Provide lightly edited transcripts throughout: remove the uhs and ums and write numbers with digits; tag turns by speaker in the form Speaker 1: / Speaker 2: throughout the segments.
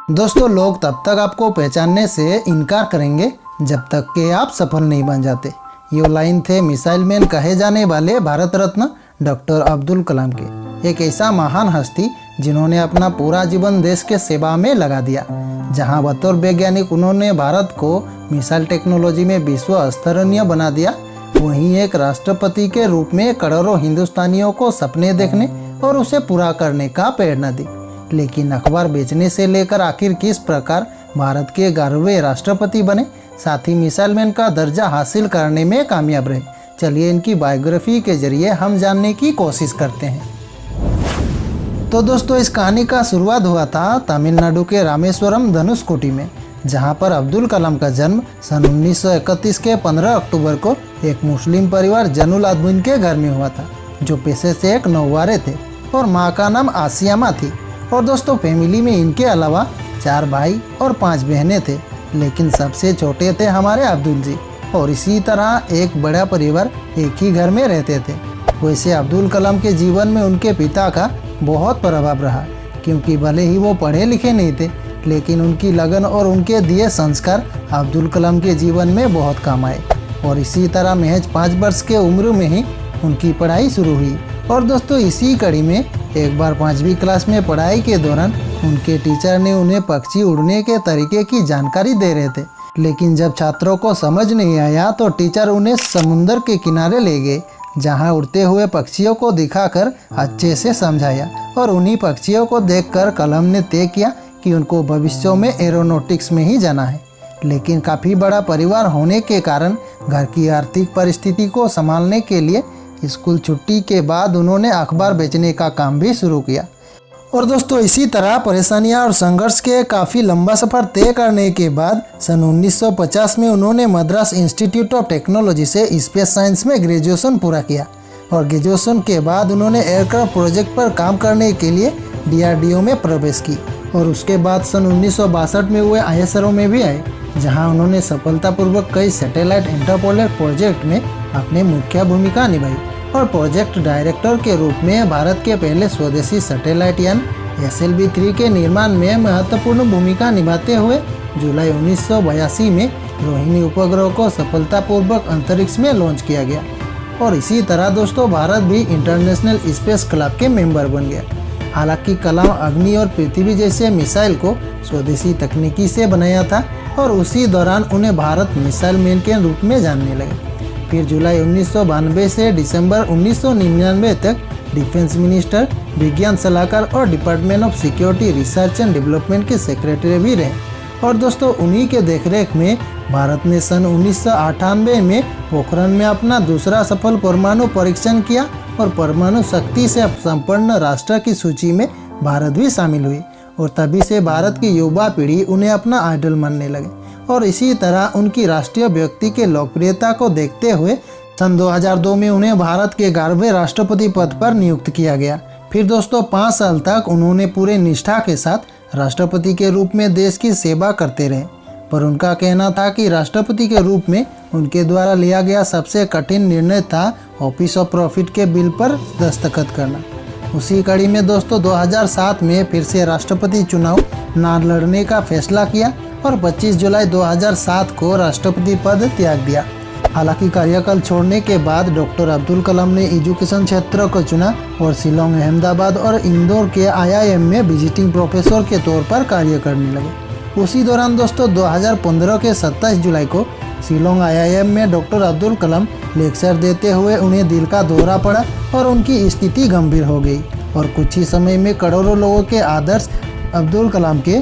Speaker 1: दोस्तों, लोग तब तक आपको पहचानने से इनकार करेंगे जब तक कि आप सफल नहीं बन जाते। ये लाइन थे मिसाइल मैन कहे जाने वाले भारत रत्न डॉक्टर अब्दुल कलाम के। एक ऐसा महान हस्ती जिन्होंने अपना पूरा जीवन देश के सेवा में लगा दिया। जहां बतौर वैज्ञानिक उन्होंने भारत को मिसाइल टेक्नोलॉजी में विश्व स्तरीय बना दिया, वहीं एक राष्ट्रपति के रूप में करोड़ों हिंदुस्तानियों को सपने देखने और उसे पूरा करने का प्रेरणा दी। लेकिन अखबार बेचने से लेकर आखिर किस प्रकार भारत के 11वें राष्ट्रपति बने, साथ ही मिसाइल मैन का दर्जा हासिल करने में कामयाब रहे, चलिए इनकी बायोग्राफी के जरिए हम जानने की कोशिश करते हैं। तो दोस्तों, इस कहानी का शुरुआत हुआ था तमिलनाडु के रामेश्वरम धनुषकोटी में, जहां पर अब्दुल कलाम का जन्म सन 1931 के 15 अक्टूबर को एक मुस्लिम परिवार जैनुलाब्दीन के घर में हुआ था, जो पेशे से एक नौवारे थे और माँ का नाम आसियामा थी। और दोस्तों, फैमिली में इनके अलावा 4 भाई और 5 बहनें थे, लेकिन सबसे छोटे थे हमारे अब्दुल जी। और इसी तरह एक बड़ा परिवार एक ही घर में रहते थे। वैसे अब्दुल कलाम के जीवन में उनके पिता का बहुत प्रभाव रहा, क्योंकि भले ही वो पढ़े लिखे नहीं थे, लेकिन उनकी लगन और उनके दिए संस्कार अब्दुल कलाम के जीवन में बहुत काम आए। और इसी तरह महज 5 वर्ष के उम्र में ही उनकी पढ़ाई शुरू हुई। और दोस्तों, इसी कड़ी में एक बार 5वीं क्लास में पढ़ाई के दौरान उनके टीचर ने उन्हें पक्षी उड़ने के तरीके की जानकारी दे रहे थे, लेकिन जब छात्रों को समझ नहीं आया तो टीचर उन्हें समुद्र के किनारे ले गए, जहां उड़ते हुए पक्षियों को दिखाकर अच्छे से समझाया। और उन्हीं पक्षियों को देखकर कलाम ने तय किया कि उनको भविष्य में एरोनॉटिक्स में ही जाना है। लेकिन काफ़ी बड़ा परिवार होने के कारण घर की आर्थिक परिस्थिति को संभालने के लिए स्कूल छुट्टी के बाद उन्होंने अखबार बेचने का काम भी शुरू किया। और दोस्तों, इसी तरह परेशानियां और संघर्ष के काफ़ी लंबा सफ़र तय करने के बाद सन 1950 में उन्होंने मद्रास इंस्टीट्यूट ऑफ टेक्नोलॉजी से स्पेस साइंस में ग्रेजुएशन पूरा किया। और ग्रेजुएशन के बाद उन्होंने एयरक्राफ्ट प्रोजेक्ट पर काम करने के लिए DRDO में प्रवेश की। और उसके बाद सन 1962 में हुए ISRO में भी आए, जहां उन्होंने सफलतापूर्वक कई सैटेलाइट इंटरपोलर प्रोजेक्ट में अपनी मुख्य भूमिका निभाई। और प्रोजेक्ट डायरेक्टर के रूप में भारत के पहले स्वदेशी सैटेलाइट यान SLV-3 के निर्माण में महत्वपूर्ण भूमिका निभाते हुए जुलाई 1982 में रोहिणी उपग्रह को सफलतापूर्वक अंतरिक्ष में लॉन्च किया गया। और इसी तरह दोस्तों, भारत भी इंटरनेशनल स्पेस क्लब के मेंबर बन गया। हालांकि कलाम अग्नि और पृथ्वी जैसे मिसाइल को स्वदेशी तकनीकी से बनाया था, और उसी दौरान उन्हें भारत मिसाइल मैन के रूप में जानने लगे। फिर जुलाई 1992 से दिसंबर 1999 तक डिफेंस मिनिस्टर, विज्ञान सलाहकार और department of security research and development के सेक्रेटरी भी रहे। और दोस्तों, उन्हीं के देखरेख में भारत ने सन 1998 में पोखरण में अपना दूसरा सफल परमाणु परीक्षण किया, और परमाणु शक्ति से संपन्न राष्ट्र की सूची में भारत भी शामिल हुई। और तभी से भारत की युवा पीढ़ी उन्हें अपना आइडल मानने लगे। और इसी तरह उनकी राष्ट्रीय व्यक्ति के लोकप्रियता को देखते हुए सन 2002 में उन्हें भारत के 11वें राष्ट्रपति पद पर नियुक्त किया गया। फिर दोस्तों, 5 साल तक उन्होंने पूरे निष्ठा के साथ राष्ट्रपति के रूप में देश की सेवा करते रहे। पर उनका कहना था कि राष्ट्रपति के रूप में उनके द्वारा लिया गया सबसे कठिन निर्णय था ऑफिस ऑफ प्रॉफिट के बिल पर दस्तखत करना। उसी कड़ी में दोस्तों, 2007 में फिर से राष्ट्रपति चुनाव न लड़ने का फैसला किया और 25 जुलाई 2007 को राष्ट्रपति पद त्याग दिया। हालांकि कार्यकाल छोड़ने के बाद डॉक्टर अब्दुल कलाम ने एजुकेशन क्षेत्र को चुना और शिलोंग, अहमदाबाद और इंदौर के IIM में विजिटिंग प्रोफेसर के तौर पर कार्य करने लगे। उसी दौरान दोस्तों, 2015 के 27 जुलाई को शिलोंग IIM में डॉक्टर अब्दुल कलाम लेक्चर देते हुए उन्हें दिल का दौरा पड़ा और उनकी स्थिति गंभीर हो गई। और कुछ ही समय में करोड़ों लोगों के आदर्श अब्दुल कलाम के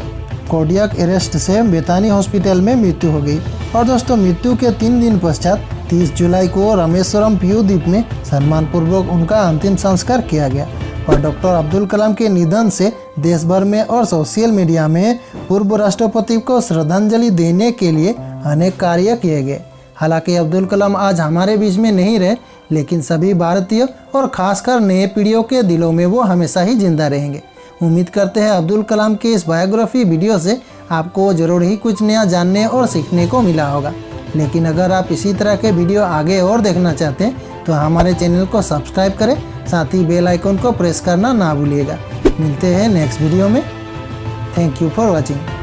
Speaker 1: कार्डियक अरेस्ट से बेतानी हॉस्पिटल में मृत्यु हो गई। और दोस्तों, मृत्यु के 3 दिन पश्चात 30 जुलाई को रामेश्वरम पीयू द्वीप में सम्मानपूर्वक उनका अंतिम संस्कार किया गया। और डॉक्टर अब्दुल कलाम के निधन से देश भर में और सोशल मीडिया में पूर्व राष्ट्रपति को श्रद्धांजलि देने के लिए अनेक कार्य किए गए। हालांकि अब्दुल कलाम आज हमारे बीच में नहीं रहे, लेकिन सभी भारतीय और खासकर नए पीढ़ियों के दिलों में वो हमेशा ही जिंदा रहेंगे। उम्मीद करते हैं अब्दुल कलाम के इस बायोग्राफी वीडियो से आपको ज़रूर ही कुछ नया जानने और सीखने को मिला होगा। लेकिन अगर आप इसी तरह के वीडियो आगे और देखना चाहते हैं तो हमारे चैनल को सब्सक्राइब करें, साथ ही बेल आइकन को प्रेस करना ना भूलिएगा। मिलते हैं नेक्स्ट वीडियो में। Thank you for watching.